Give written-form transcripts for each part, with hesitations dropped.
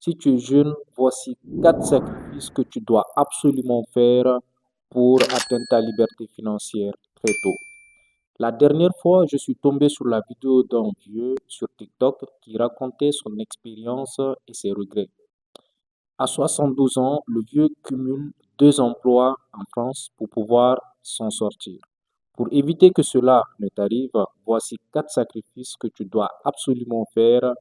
Si tu es jeune, voici 4 sacrifices que tu dois absolument faire pour atteindre ta liberté financière très tôt. La dernière fois, je suis tombé sur la vidéo d'un vieux sur TikTok qui racontait son expérience et ses regrets. À 72 ans, le vieux cumule 2 emplois en France pour pouvoir s'en sortir. Pour éviter que cela ne t'arrive, voici 4 sacrifices que tu dois absolument faire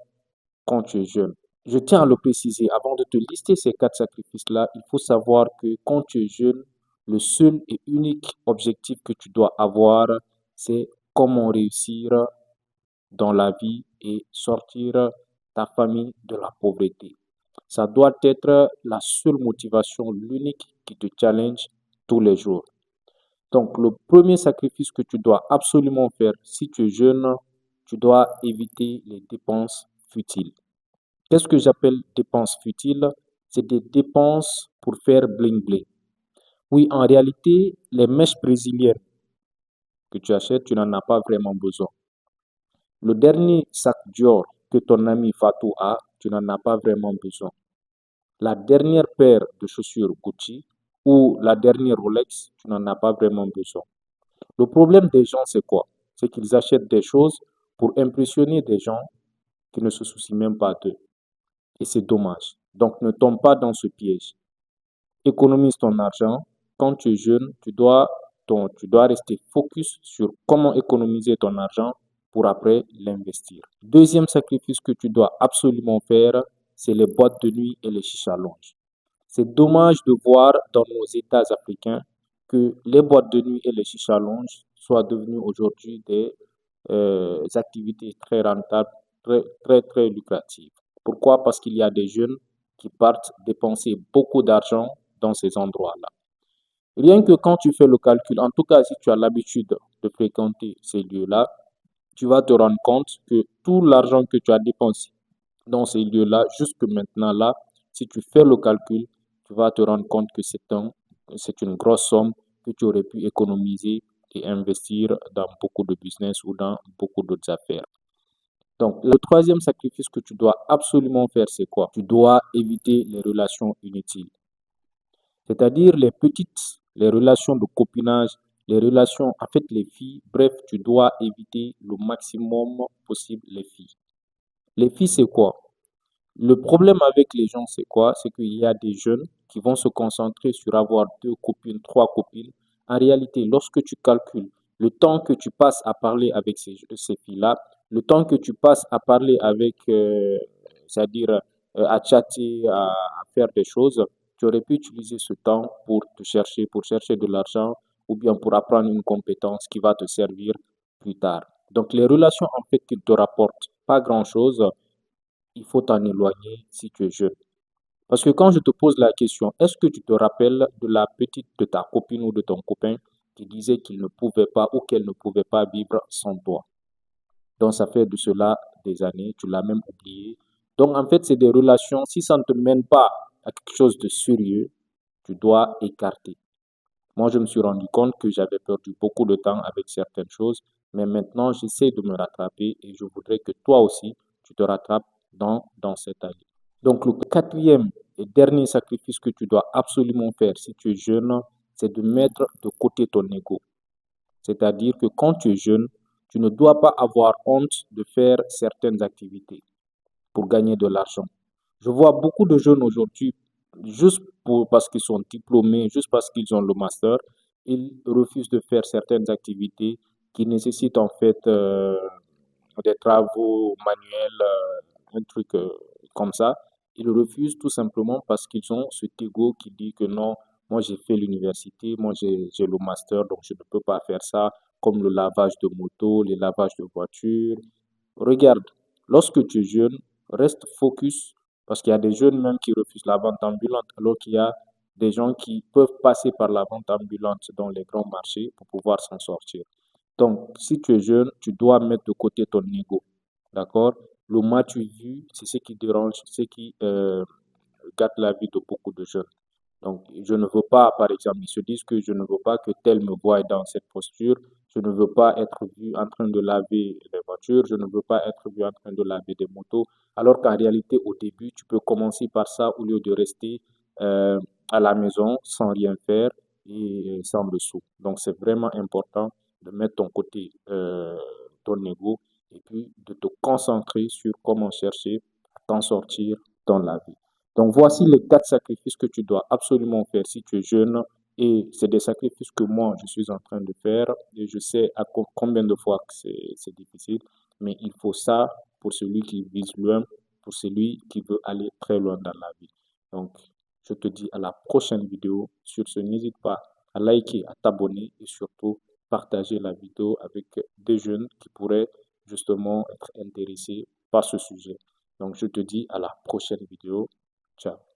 quand tu es jeune. Je tiens à le préciser, avant de te lister ces 4 sacrifices-là, il faut savoir que quand tu es jeune, le seul et unique objectif que tu dois avoir, c'est comment réussir dans la vie et sortir ta famille de la pauvreté. Ça doit être la seule motivation, l'unique qui te challenge tous les jours. Donc, le premier sacrifice que tu dois absolument faire si tu es jeune, tu dois éviter les dépenses futiles. Qu'est-ce que j'appelle dépenses futiles? C'est des dépenses pour faire bling bling. Oui, en réalité, les mèches brésiliennes que tu achètes, tu n'en as pas vraiment besoin. Le dernier sac Dior que ton ami Fatou a, tu n'en as pas vraiment besoin. La dernière paire de chaussures Gucci ou la dernière Rolex, tu n'en as pas vraiment besoin. Le problème des gens, c'est quoi? C'est qu'ils achètent des choses pour impressionner des gens qui ne se soucient même pas d'eux. Et c'est dommage. Donc ne tombe pas dans ce piège. Économise ton argent. Quand tu es jeune, tu dois rester focus sur comment économiser ton argent pour après l'investir. Deuxième sacrifice que tu dois absolument faire, c'est les boîtes de nuit et les chicha lounge. C'est dommage de voir dans nos États africains que les boîtes de nuit et les chicha lounge soient devenues aujourd'hui des activités très rentables, très lucratives. Pourquoi? Parce qu'il y a des jeunes qui partent dépenser beaucoup d'argent dans ces endroits-là. Rien que quand tu fais le calcul, en tout cas si tu as l'habitude de fréquenter ces lieux-là, tu vas te rendre compte que tout l'argent que tu as dépensé dans ces lieux-là, jusque maintenant là, si tu fais le calcul, tu vas te rendre compte que c'est une grosse somme que tu aurais pu économiser et investir dans beaucoup de business ou dans beaucoup d'autres affaires. Donc, le troisième sacrifice que tu dois absolument faire, c'est quoi? Tu dois éviter les relations inutiles, c'est-à-dire les relations de copinage, les relations, en fait, les filles. Bref, tu dois éviter le maximum possible les filles. Les filles, c'est quoi? Le problème avec les gens, c'est quoi? C'est qu'il y a des jeunes qui vont se concentrer sur avoir 2 copines, 3 copines. En réalité, lorsque tu calcules le temps que tu passes à parler avec ces filles-là, le temps que tu passes à parler avec, c'est-à-dire à chatter, à faire des choses, tu aurais pu utiliser ce temps pour chercher de l'argent ou bien pour apprendre une compétence qui va te servir plus tard. Donc, les relations, en fait, qui ne te rapportent pas grand-chose, il faut t'en éloigner si tu es jeune. Parce que quand je te pose la question, est-ce que tu te rappelles de la petite de ta copine ou de ton copain qui disait qu'il ne pouvait pas ou qu'elle ne pouvait pas vivre sans toi? Donc ça fait de cela des années, tu l'as même oublié. Donc en fait, c'est des relations, si ça ne te mène pas à quelque chose de sérieux, tu dois écarter. Moi, je me suis rendu compte que j'avais perdu beaucoup de temps avec certaines choses, mais maintenant, j'essaie de me rattraper et je voudrais que toi aussi, tu te rattrapes dans cette année. Donc, le quatrième et dernier sacrifice que tu dois absolument faire si tu es jeune, c'est de mettre de côté ton ego. C'est-à-dire que quand tu es jeune, tu ne dois pas avoir honte de faire certaines activités pour gagner de l'argent. Je vois beaucoup de jeunes aujourd'hui, parce qu'ils sont diplômés, juste parce qu'ils ont le master, ils refusent de faire certaines activités qui nécessitent en fait des travaux manuels, un truc comme ça. Ils refusent tout simplement parce qu'ils ont cet ego qui dit que non, moi j'ai fait l'université, moi j'ai le master, donc je ne peux pas faire ça, comme le lavage de moto, les lavages de voiture. Regarde, lorsque tu es jeune, reste focus parce qu'il y a des jeunes même qui refusent la vente ambulante alors qu'il y a des gens qui peuvent passer par la vente ambulante dans les grands marchés pour pouvoir s'en sortir. Donc, si tu es jeune, tu dois mettre de côté ton ego. D'accord? Le matu vu, c'est ce qui dérange, c'est ce qui gâte la vie de beaucoup de jeunes. Donc, je ne veux pas, par exemple, ils se disent que je ne veux pas que tel me voie dans cette posture. Je ne veux pas être vu en train de laver les voitures, je ne veux pas être vu en train de laver des motos, alors qu'en réalité, au début, tu peux commencer par ça au lieu de rester euh, à la maison sans rien faire et sans le sou. Donc, c'est vraiment important de mettre ton côté, ton ego, et puis de te concentrer sur comment chercher à t'en sortir dans la vie. Donc, voici les 4 sacrifices que tu dois absolument faire si tu es jeune, et c'est des sacrifices que moi, je suis en train de faire. Et je sais combien de fois que c'est difficile. Mais il faut ça pour celui qui vise loin, pour celui qui veut aller très loin dans la vie. Donc, je te dis à la prochaine vidéo. Sur ce, n'hésite pas à liker, à t'abonner et surtout partager la vidéo avec des jeunes qui pourraient justement être intéressés par ce sujet. Donc, je te dis à la prochaine vidéo. Ciao.